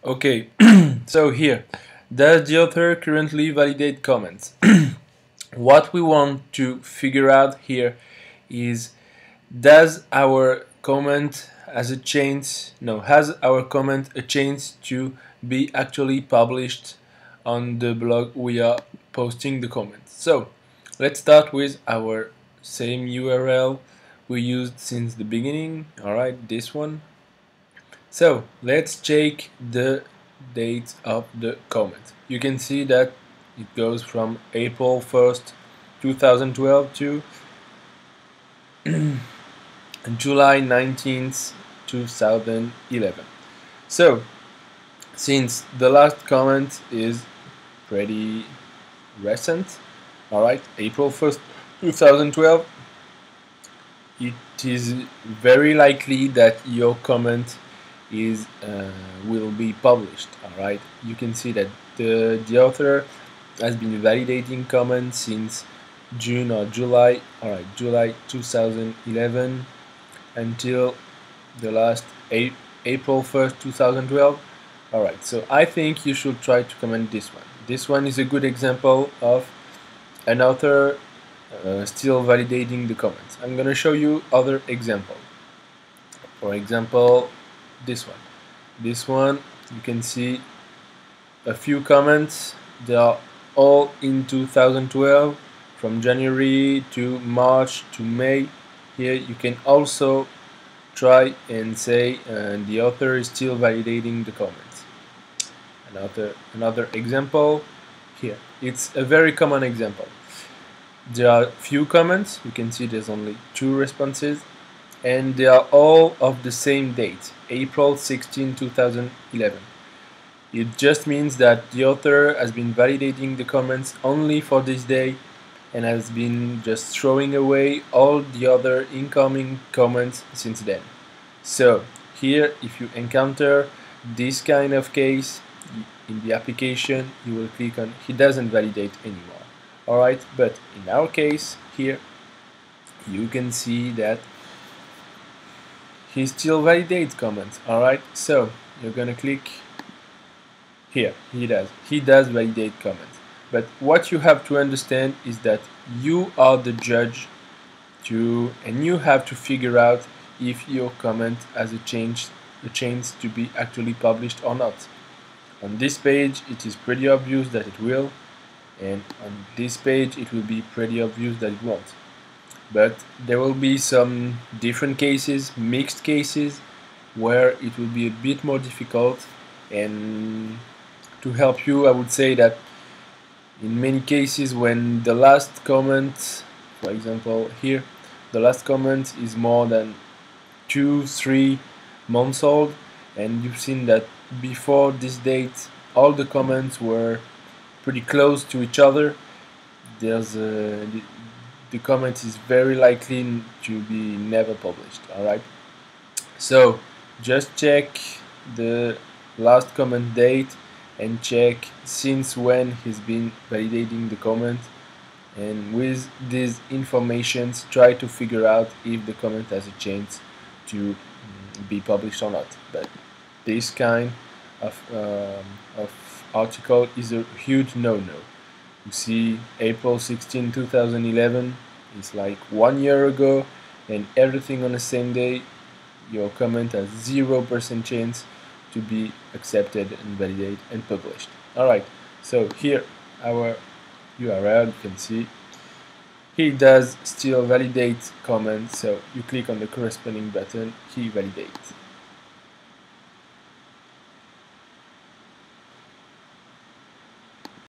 Okay, so here, does the author currently validate comments? What we want to figure out here is, does our comment has our comment a chance to be actually published on the blog we are posting the comments? So let's start with our same URL we used since the beginning. Alright, this one. So let's check the date of the comment. You can see that it goes from April 1st, 2012 to July 19th, 2011. So since the last comment is pretty recent, alright, April 1st, 2012, it is very likely that your comment is will be published. All right, you can see that the author has been validating comments since June or July. All right, July 2011 until the last April 1st, 2012. All right, so I think you should try to comment this one. This one is a good example of an author still validating the comments. I'm gonna show you other example. For example, this one. This one, you can see a few comments. They are all in 2012, from January to March to May. Here you can also try and say the author is still validating the comments. Another example here. It's a very common example. There are few comments. You can see there's only 2 responses, and they are all of the same date, April 16, 2011. It just means that the author has been validating the comments only for this day and has been just throwing away all the other incoming comments since then. So here, if you encounter this kind of case in the application, you will click on he doesn't validate anymore. Alright, but in our case here, you can see that he still validates comments. Alright, so you're gonna click here. He does validate comments. But what you have to understand is that you are the judge and you have to figure out if your comment has a chance to be actually published or not. On this page it is pretty obvious that it will, and on this page it will be pretty obvious that it won't. But there will be some different cases, mixed cases, where it will be a bit more difficult. And to help you, I would say that in many cases when the last comment, for example here, the last comment is more than 2-3 months old, and you've seen that before this date all the comments were pretty close to each other, the comment is very likely to be never published. Alright, so just check the last comment date and check since when he's been validating the comment, and with these informations try to figure out if the comment has a chance to be published or not. But this kind of article is a huge no-no. You see, April 16, 2011 is like 1 year ago, and everything on the same day. Your comment has 0% chance to be accepted and validated and published. Alright, so here our URL, you can see he does still validate comments, so you click on the corresponding button, he validates.